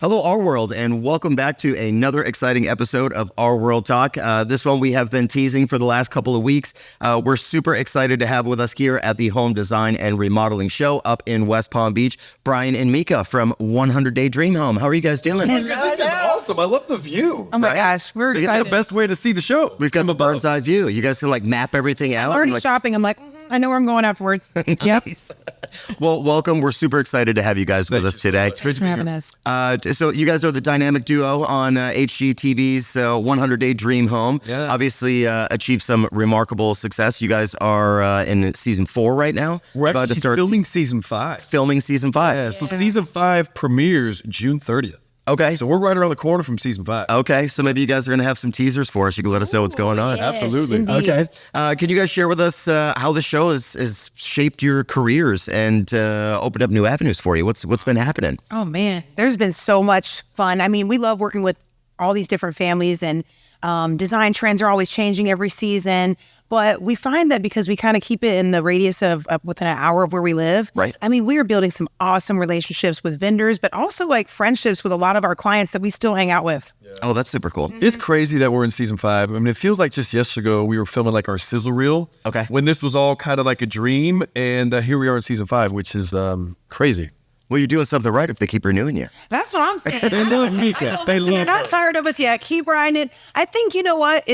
Hello, RWorld, and welcome back to another exciting episode of RWorldTalk. This one we have been teasing for the last couple of weeks. We're super excited to have with us here at the Home Design and Remodeling Show up in West Palm Beach, Brian and Mika from 100 Day Dream Home. How are you guys doing? This is awesome. I love the view. Oh my gosh, we're excited. It's the best way to see the show. We've got the bird's eye view. You guys can like map everything out. I'm already shopping. I'm like, I know where I'm going afterwards. Yep. Well, welcome. We're super excited to have you guys with us today. Thanks for having us. So you guys are the dynamic duo on HGTV's 100 Day Dream Home. Yeah. Obviously achieved some remarkable success. You guys are in season 4 right now. We're About actually to start filming season 5. filming season 5. Yeah, so season 5 premieres June 30th. Okay. So we're right around the corner from season 5. Okay, so maybe you guys are going to have some teasers for us. You can let us know what's going on. yes, Absolutely. indeed. Okay. Can you guys share with us how the show has shaped your careers and opened up new avenues for you? What's been happening? Oh man, there's been so much fun. I mean, we love working with all these different families, and design trends are always changing every season. But we find that because we kind of keep it in the radius of within an hour of where we live. Right. I mean, we are building some awesome relationships with vendors, but also like friendships with a lot of our clients that we still hang out with. Yeah. Oh, that's super cool. It's crazy that we're in season 5. I mean, it feels like just yesterday ago we were filming like our sizzle reel. Okay. When this was all kind of like a dream, and here we are in season 5, which is crazy. Well, you're doing something right if they keep renewing you. That's what I'm saying. They love Mika. They They're love not her. tired of us yet. Keep riding it. I think, you know what?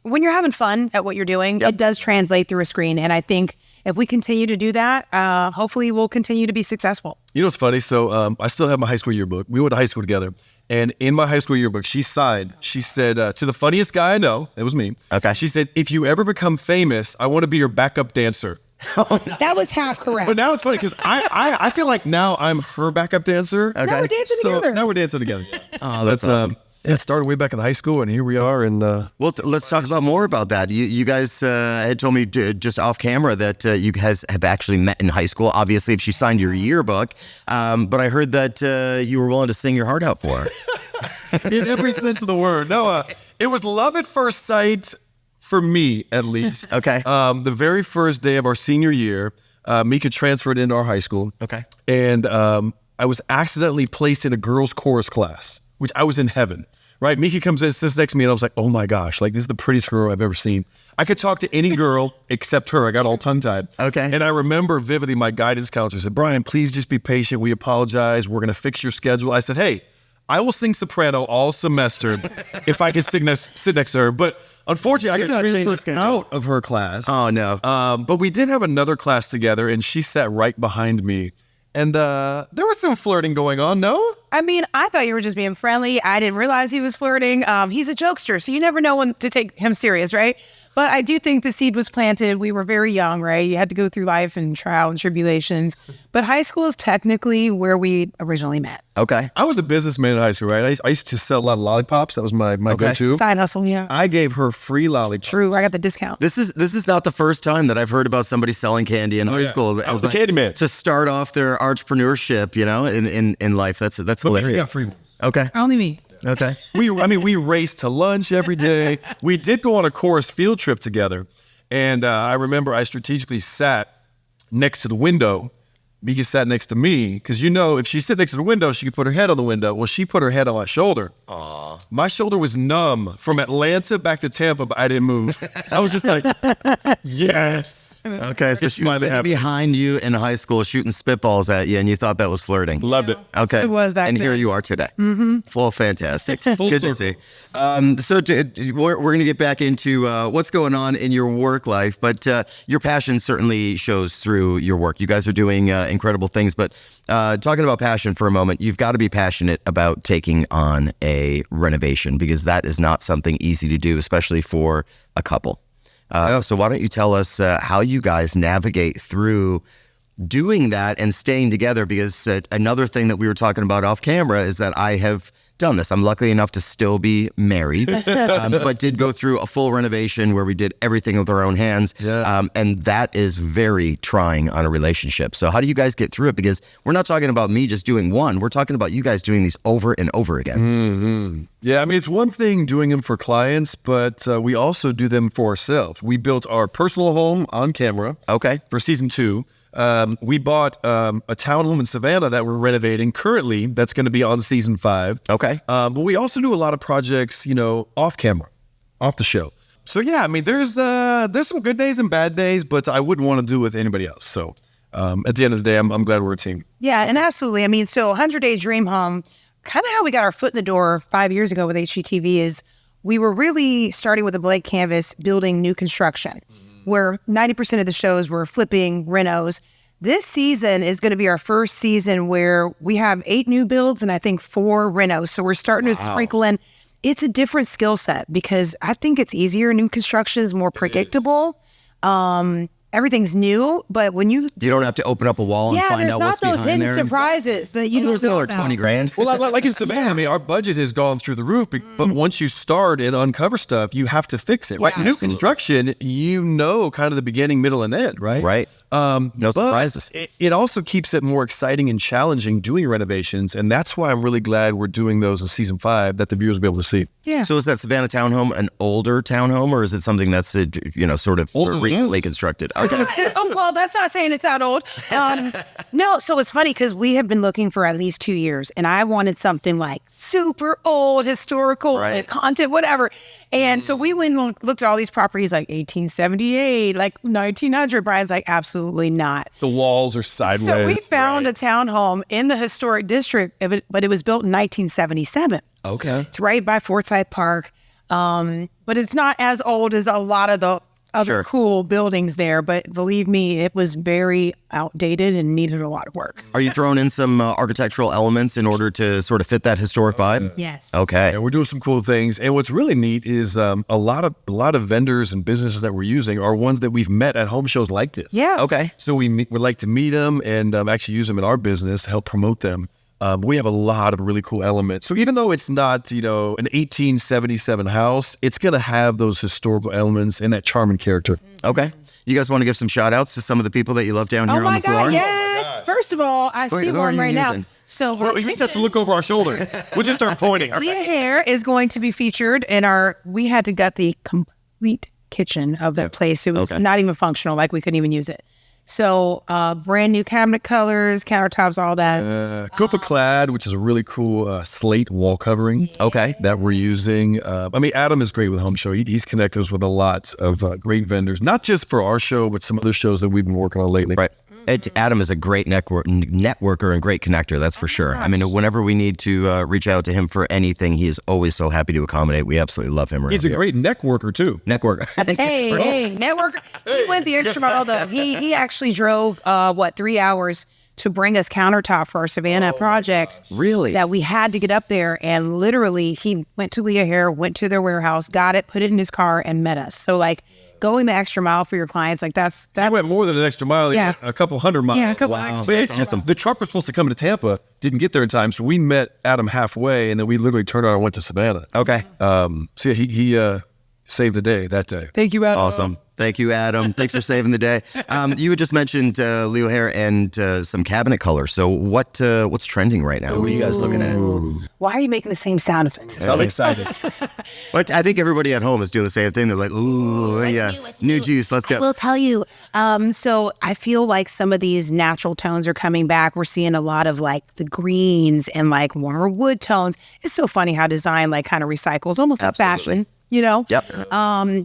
When you're having fun at what you're doing, it does translate through a screen. And I think if we continue to do that, hopefully we'll continue to be successful. You know what's funny? So I still have my high school yearbook. We went to high school together. And in my high school yearbook, she signed, she said, to the funniest guy I know, it was me. Okay. She said, if you ever become famous, I want to be your backup dancer. That was half correct. But now it's funny because I feel like now I'm her backup dancer. Okay. Now we're dancing So together. now we're dancing together. Oh, that's awesome. It started way back in high school, and here we are. And Well, let's talk about more about that. You guys had told me just off camera that you guys have actually met in high school. Obviously, if she signed your yearbook, but I heard that you were willing to sing your heart out for her. in every sense of the word. No, it was love at first sight for me, at least. Okay. The very first day of our senior year, Mika transferred into our high school. Okay. And I was accidentally placed in a girls' chorus class, which I was in heaven. Right? Mika comes in, sits next to me, and I was like, oh my gosh, like this is the prettiest girl I've ever seen. I could talk to any girl except her. I got all tongue-tied. Okay. And I remember vividly my guidance counselor said, Brian, please just be patient. We apologize. We're going to fix your schedule. I said, hey, I will sing soprano all semester if I can sit next to her. But unfortunately, I got transferred out of her class. Oh, no. But we did have another class together, and she sat right behind me. And there was some flirting going on, no? I mean, I thought you were just being friendly. I didn't realize he was flirting. He's a jokester, so you never know when to take him serious, right? But I do think the seed was planted. We were very young, right? You had to go through life and trial and tribulations. But high school is technically where we originally met. Okay. I was a businessman in high school, right? I used to sell a lot of lollipops. That was my go-to. Side hustle, yeah. I gave her free lollipops. True, I got the discount. This is not the first time that I've heard about somebody selling candy in high school. I was the candy man. To start off their entrepreneurship, you know, in life. That's hilarious. Yeah, free ones. Okay. Only me. Okay. We raced to lunch every day. We did go on a chorus field trip together. And I remember I strategically sat next to the window. Mika sat next to me because, you know, if she sat next to the window, she could put her head on the window. Well, she put her head on my shoulder. Aww. My shoulder was numb from Atlanta back to Tampa, but I didn't move. I was just like, yes. Okay, so she was finally sitting happened. behind you in high school shooting spitballs at you, and you thought that was flirting. Loved it. Okay. It was back and then. here you are today. Mm-hmm. Well, fantastic. Good to see. We're going to get back into what's going on in your work life, but your passion certainly shows through your work. You guys are doing incredible things, but talking about passion for a moment, you've got to be passionate about taking on a renovation because that is not something easy to do, especially for a couple. So why don't you tell us how you guys navigate through doing that and staying together? Because another thing that we were talking about off camera is that I have done this. I'm lucky enough to still be married, but did go through a full renovation where we did everything with our own hands. Yeah. And that is very trying on a relationship. So how do you guys get through it? Because we're not talking about me just doing one. We're talking about you guys doing these over and over again. Mm-hmm. Yeah, I mean, it's one thing doing them for clients, but we also do them for ourselves. We built our personal home on camera. Okay. For season 2. We bought a townhome in Savannah that we're renovating currently. That's going to be on season 5. Okay. But we also do a lot of projects, off camera, off the show. So yeah, I mean, there's some good days and bad days, but I wouldn't want to do it with anybody else. So at the end of the day, I'm glad we're a team. Yeah, and absolutely. I mean, so 100-Day Dream Home, kind of how we got our foot in the door 5 years ago with HGTV is we were really starting with a blank canvas, building new construction, where 90% of the shows were flipping renos. This season is going to be our first season where we have 8 new builds and I think 4 renos. So we're starting to sprinkle in. It's a different skill set because I think it's easier. New construction is more predictable. Everything's new, but when you don't have to open up a wall and find out what's behind there. there's not those hidden surprises that you There's don't know another about. 20 grand. Well, like in Savannah, I mean, our budget has gone through the roof, but once you start and uncover stuff, you have to fix it. Right? New construction, kind of the beginning, middle, and end, right? Right. No surprises. It also keeps it more exciting and challenging doing renovations, and that's why I'm really glad we're doing those in season 5 that the viewers will be able to see. Yeah. So is that Savannah townhome an older townhome, or is it something that's sort of recently constructed? Okay. Oh, well, that's not saying it's that old. No, so it's funny because we have been looking for at least 2 years, and I wanted something like super old, historical, content, whatever. And so we went and looked at all these properties like 1878, like 1900. Brian's like, absolutely not. The walls are sideways. So we found a townhome in the historic district, but it was built in 1977. Okay. It's right by Forsyth Park, but it's not as old as a lot of the other cool buildings there. But believe me, it was very outdated and needed a lot of work. Are you throwing in some architectural elements in order to sort of fit that historic vibe? Yes. Okay. Yeah, we're doing some cool things, and what's really neat is a lot of vendors and businesses that we're using are ones that we've met at home shows like this. Yeah. Okay. So would like to meet them and actually use them in our business, help promote them. We have a lot of really cool elements. So even though it's not, an 1877 house, it's going to have those historical elements and that charm and character. Okay. You guys want to give some shout outs to some of the people that you love down here on the floor? Oh my God, yes. First of all, I see who are one you right using? now. So Well, you just have to look over our shoulder. We'll just start pointing. Leah Hare is going to be featured in we had to gut the complete kitchen of that place. It was not even functional, like we couldn't even use it. So brand new cabinet colors, countertops, all that. Coupa Clad, which is a really cool slate wall covering. Okay. That we're using. Adam is great with Home Show. He's connected us with a lot of great vendors, not just for our show, but some other shows that we've been working on lately. Right. Adam is a great networker and great connector, that's for sure. I mean, whenever we need to reach out to him for anything, he is always so happy to accommodate. We absolutely love him. He's a great neck worker, too. Networker. Hey, networker. He went the extra mile, though. He actually drove, 3 hours to bring us countertop for our Savannah projects. Really? That we had to get up there, and literally he went to Leah Hare, went to their warehouse, got it, put it in his car, and met us. So going the extra mile for your clients, that's I went more than an extra mile, a couple hundred miles. Yeah, a couple Wow. extra. That's awesome. The truck was supposed to come to Tampa, didn't get there in time, so we met Adam halfway, and then we literally turned around and went to Savannah. Okay. So he saved the day that day. Thank you, Adam. Awesome. Thank you, Adam. Thanks for saving the day. You had just mentioned Leo Hair and some cabinet color. So what's trending right now? What are you guys looking at? Why are you making the same sound effects? I'm excited. But I think everybody at home is doing the same thing. They're like, ooh, yeah, new juice. Let's I go. will tell you. So I feel like some of these natural tones are coming back. We're seeing a lot of the greens and warmer wood tones. It's so funny how design kind of recycles, almost like Absolutely. fashion. You know? Yep.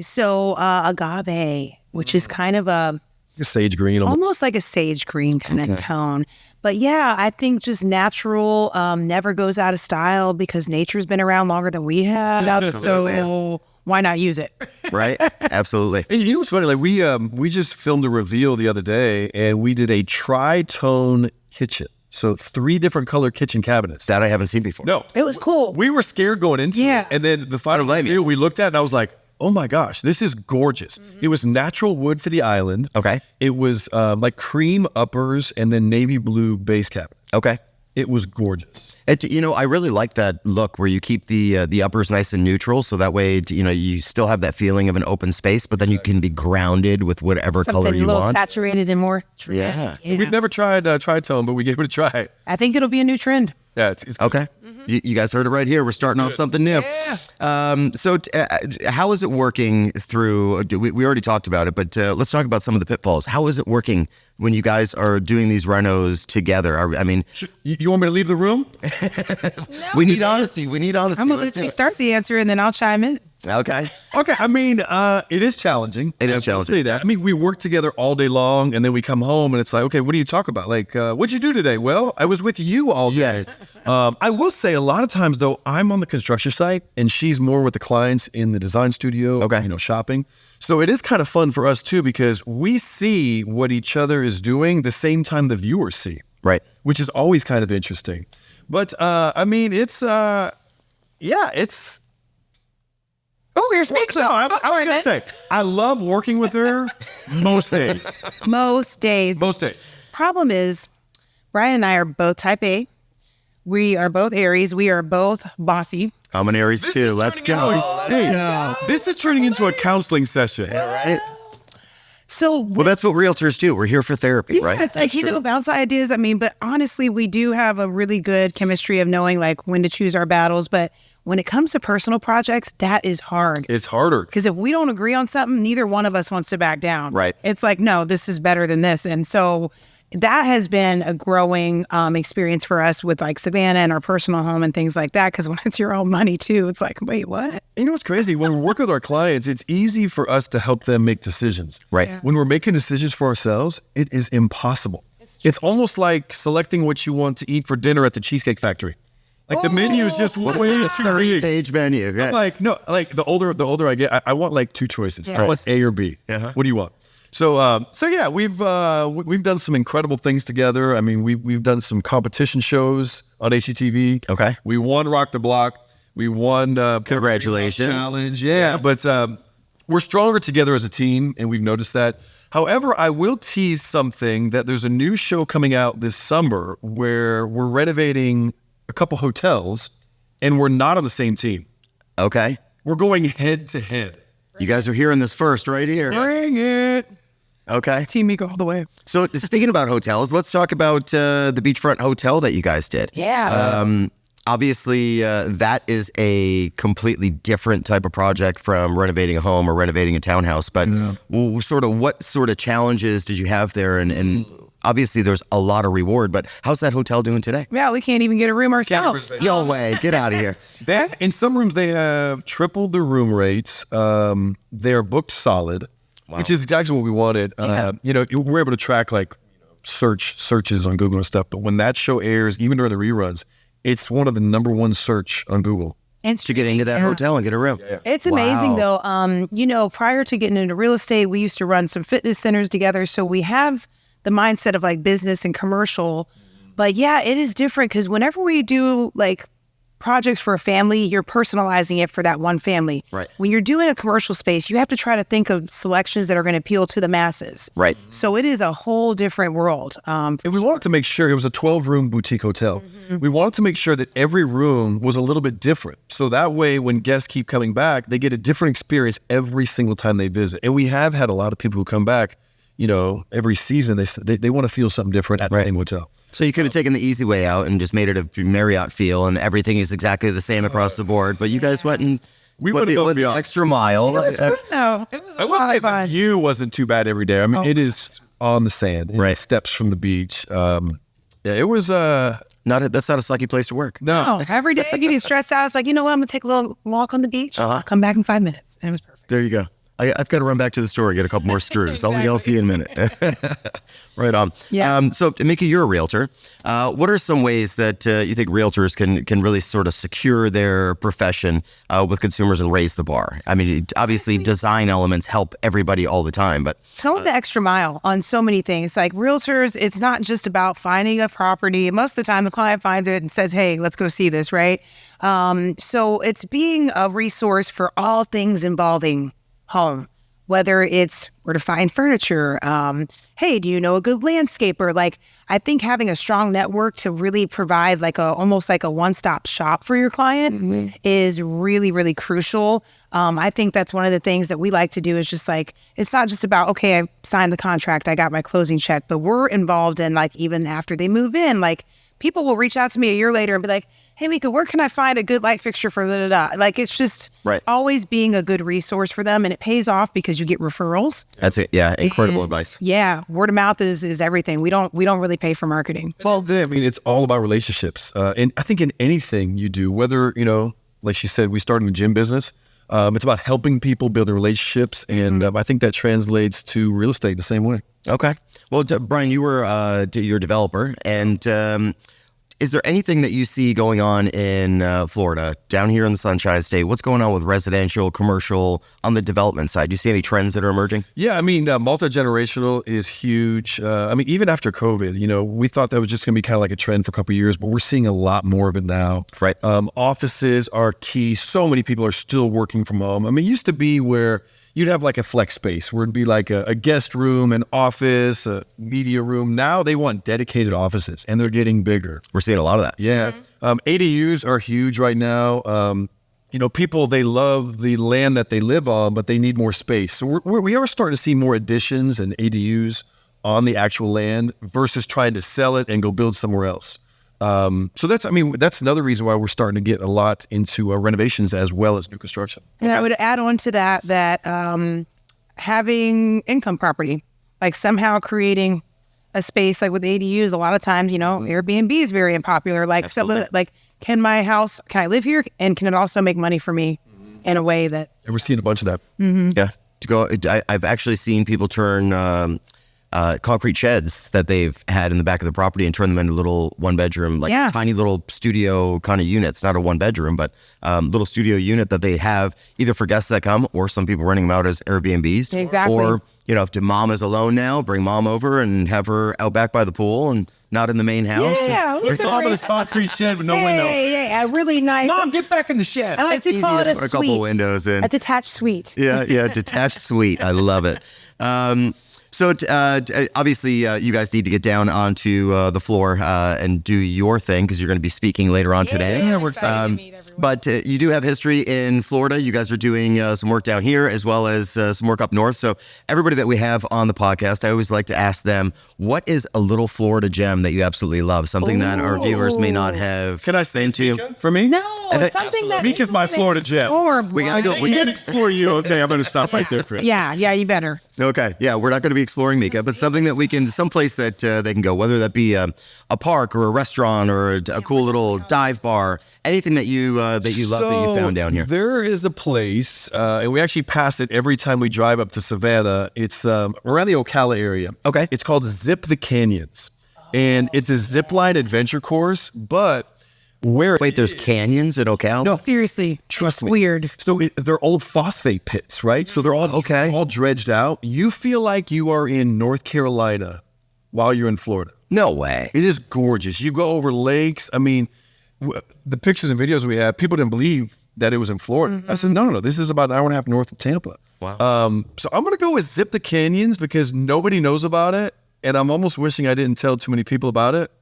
So agave, which is kind of a Sage green. almost like a sage green kind of tone. But yeah, I think just natural never goes out of style because nature's been around longer than we have. Absolutely. So why not use it? Right? Absolutely. And you know what's funny? We just filmed a reveal the other day, and we did a tri-tone kitchen. So 3 different color kitchen cabinets. That I haven't seen before. No. It was cool. We were scared going into Yeah. it. And then the final review we looked at, and I was like, oh my gosh, this is gorgeous. It was natural wood for the island. Okay. It was cream uppers and then navy blue base cabinet. Okay. It was gorgeous. I really like that look where you keep the uppers nice and neutral, so that way you still have that feeling of an open space, but then you can be grounded with whatever color Something a you little want. saturated and more. Yeah. We've never tried tri-tone, but we gave it a try. I think it'll be a new trend. Yeah, it's good. Okay. You guys heard it right here. We're starting off something new. How is it working through? We already talked about it, but let's talk about some of the pitfalls. How is it working when you guys are doing these renos together? I mean, You want me to leave the room? we need honesty. We need honesty. I'm gonna Let's let do you it. start the answer and then I'll chime in. Okay. Okay, I mean, it is challenging. It is I will challenging. say that. I mean, we work together all day long, and then we come home, and it's like, okay, what do you talk about? Like, what'd you do today? Well, I was with you all day. I will say a lot of times, though, I'm on the construction site, and she's more with the clients in the design studio, Okay. shopping. So it is kind of fun for us, too, because we see what each other is doing the same time the viewers see. Right. Which is always kind of interesting. But, I mean, it's... Oh, you're speechless. No, I was going to say, I love working with her most days. Most days. Most days. Problem is, Brian and I are both type A. We are both Aries. We are both bossy. I'm an Aries too. Let's go. This is turning into a counseling session. Right. So Well, that's what realtors do. We're here for therapy, right? it's like, bounce ideas. I mean, but honestly, we do have a really good chemistry of knowing like when to choose our battles. But when it comes to personal projects, that is hard. It's harder. Because if we don't agree on something, neither one of us wants to back down. Right. It's like, no, this is better than this. And so that has been a growing experience for us with like Savannah and our personal home and things like that. Because when it's your own money too, it's like, wait, what? You know what's crazy? When we work with our clients, it's easy for us to help them make decisions. Right. Yeah. When we're making decisions for ourselves, it is impossible. It's almost like selecting what you want to eat for dinner at the Cheesecake Factory. Like the menu is just way too big. Page menu. Yeah. Like no, like the older I get, I want like two choices. I want A or B. Uh-huh. What do you want? So yeah, we've done some incredible things together. I mean, we've done some competition shows on HGTV. Okay. We won Rock the Block. We won Congratulations. Challenge. Yeah, but we're stronger together as a team, and we've noticed that. However, I will tease something that there's a new show coming out this summer where we're renovating a couple hotels, and we're not on the same team. Okay. We're going head to head. You guys are hearing this first right here. Bring it. Okay. Team Mika all the way. So speaking about hotels, let's talk about the beachfront hotel that you guys did. Yeah. Obviously, that is a completely different type of project from renovating a home or renovating a townhouse. But what sort of challenges did you have there? And obviously, there's a lot of reward. But how's that hotel doing today? Yeah, we can't even get a room ourselves. Yo, way, get out of here. That in some rooms they have tripled the room rates. They're booked solid, which is exactly what we wanted. We're able to track like searches on Google and stuff. But when that show airs, even during the reruns, it's one of the number one search on Google. To get into that hotel and get a room. It's amazing though. Prior to getting into real estate, we used to run some fitness centers together. So we have the mindset of like business and commercial. But yeah, it is different because whenever we do like projects for a family, you're personalizing it for that one family. Right. When you're doing a commercial space, you have to try to think of selections that are going to appeal to the masses. Right. So it is a whole different world. And we wanted to make sure it was a 12-room boutique hotel. We wanted to make sure that every room was a little bit different. So that way, when guests keep coming back, they get a different experience every single time they visit. And we have had a lot of people who come back, every season. They want to feel something different at the same hotel. So you could have taken the easy way out and just made it a Marriott feel, and everything is exactly the same across the board. But you guys went and went the extra mile. No, it was I will say the view wasn't too bad every day. I mean, it is on the sand, Right. steps from the beach. It was That's not a sucky place to work. No, every day I get stressed out. It's like, you know what? I'm going to take a little walk on the beach. I'll come back in 5 minutes. And it was perfect. There you go. I've got to run back to the store and get a couple more screws. I'll see you in a minute. Right on. Yeah. So, Mika, you're a realtor. What are some ways that you think realtors can really sort of secure their profession with consumers and raise the bar? I mean, obviously, design elements help everybody all the time, but Going the extra mile on so many things. Like realtors, it's not just about finding a property. Most of the time, the client finds it and says, hey, let's go see this, right? So it's being a resource for all things involving home, whether it's where to find furniture. Hey, do you know a good landscaper? Like, I think having a strong network to really provide like almost like a one-stop shop for your client is really, really crucial. I think that's one of the things that we like to do is just like, it's not just about, okay, I signed the contract, I got my closing check, but we're involved in like, even after they move in, like people will reach out to me a year later and be like, hey, Mika, where can I find a good light fixture for da-da-da? Like, it's just always being a good resource for them, and it pays off because you get referrals. That's it. Yeah, incredible advice. Yeah, word of mouth is everything. We don't really pay for marketing. Well, I mean, it's all about relationships. And I think in anything you do, whether, like she said, we started in the gym business, it's about helping people build relationships. And I think that translates to real estate the same way. Okay. Well, Brian, you're a developer, and is there anything that you see going on in Florida, down here in the Sunshine State? What's going on with residential, commercial, on the development side? Do you see any trends that are emerging? Yeah, I mean, multi-generational is huge. I mean, even after COVID, we thought that was just going to be kind of like a trend for a couple of years, but we're seeing a lot more of it now. Right. Offices are key. So many people are still working from home. I mean, it used to be where you'd have like a flex space where it'd be like a guest room, an office, a media room. Now they want dedicated offices, and they're getting bigger. We're seeing a lot of that. Yeah. ADUs are huge right now. People, they love the land that they live on, but they need more space. So we are starting to see more additions and ADUs on the actual land versus trying to sell it and go build somewhere else. So that's another reason why we're starting to get a lot into renovations as well as new construction. And I would add on to that having income property, like somehow creating a space like with ADUs, a lot of times, Airbnb is very unpopular. Like, can I live here? And can it also make money for me in a way that... And we're seeing a bunch of that. Yeah. I've actually seen people turn concrete sheds that they've had in the back of the property and turn them into little one-bedroom, tiny little studio kind of units, not a one-bedroom, but little studio unit that they have either for guests that come, or some people renting them out as Airbnbs. Exactly. Or, if mom is alone now, bring mom over and have her out back by the pool and not in the main house. Yeah. We're talking about this concrete shed with no windows. Yeah, really nice. Mom, get back in the shed. I like to call it a put a suite. couple windows in. A detached suite. Yeah, detached suite. I love it. So obviously, you guys need to get down onto the floor and do your thing because you're going to be speaking later on today. Yeah, we're excited to meet everyone. But you do have history in Florida. You guys are doing some work down here as well as some work up north. So everybody that we have on the podcast, I always like to ask them, what is a little Florida gem that you absolutely love? Something that our viewers may not have. Can I say it to you? For me? No, something that... Mika's my Florida gem. We gotta go. We can't explore you. Okay, I'm going to stop right there, Chris. Yeah, you better. Okay, yeah, we're not going to be exploring Mika, but something that we can, someplace that they can go, whether that be a park or a restaurant or a cool little dive bar, anything that you love that you found down here. There is a place, and we actually pass it every time we drive up to Savannah. It's around the Ocala area. Okay. It's called Zip the Canyons, and it's a zip line adventure course, but there's canyons in Ocala? No. Seriously. Trust me. Weird. So they're old phosphate pits, right? So they're all dredged out. You feel like you are in North Carolina while you're in Florida. No way. It is gorgeous. You go over lakes. I mean, the pictures and videos we have, people didn't believe that it was in Florida. Mm-hmm. I said, no. This is about an hour and a half north of Tampa. Wow. So I'm going to go with Zip the Canyons because nobody knows about it. And I'm almost wishing I didn't tell too many people about it.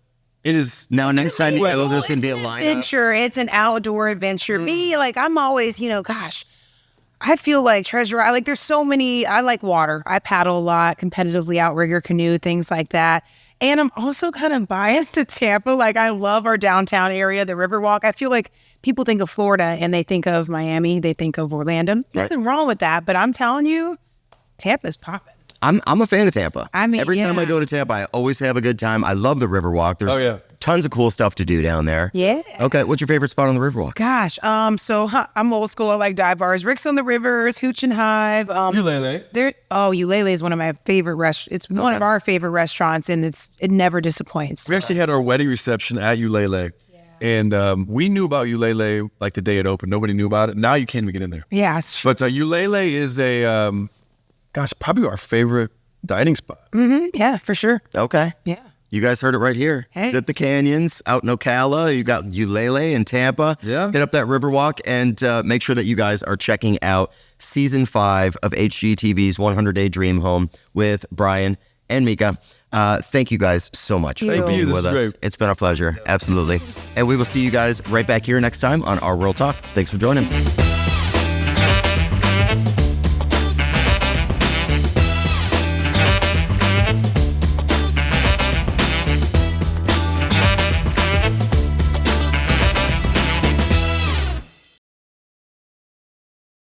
It is now. Next time there's going to be a lineup. Adventure. It's an outdoor adventure. Me, I'm always, I feel like Treasure Island. There's so many. I like water. I paddle a lot, competitively outrigger canoe, things like that. And I'm also kind of biased to Tampa. I love our downtown area, the Riverwalk. I feel like people think of Florida and they think of Miami. They think of Orlando. Nothing wrong with that, but I'm telling you, Tampa's popping. I'm a fan of Tampa. Every time I go to Tampa, I always have a good time. I love the Riverwalk. There's tons of cool stuff to do down there. Yeah. Okay, what's your favorite spot on the Riverwalk? Gosh, I'm old school. I like dive bars. Rick's on the Rivers, Hooch and Hive. Ulele. Ulele is one of my favorite restaurants. It's one of our favorite restaurants, and it never disappoints. We actually had our wedding reception at Ulele. And we knew about Ulele like the day it opened. Nobody knew about it. Now you can't even get in there. Yeah. But Ulele is probably our favorite dining spot. Mm-hmm. Yeah, for sure. Okay. Yeah. You guys heard it right here. Hey. Zip the Canyons out in Ocala. You got Ulele in Tampa. Yeah. Hit up that Riverwalk and make sure that you guys are checking out Season 5 of HGTV's 100-Day Dream Home with Brian and Mika. Thank you guys so much for being with us. Great. It's been a pleasure. Absolutely. And we will see you guys right back here next time on RWorldTalk. Thanks for joining.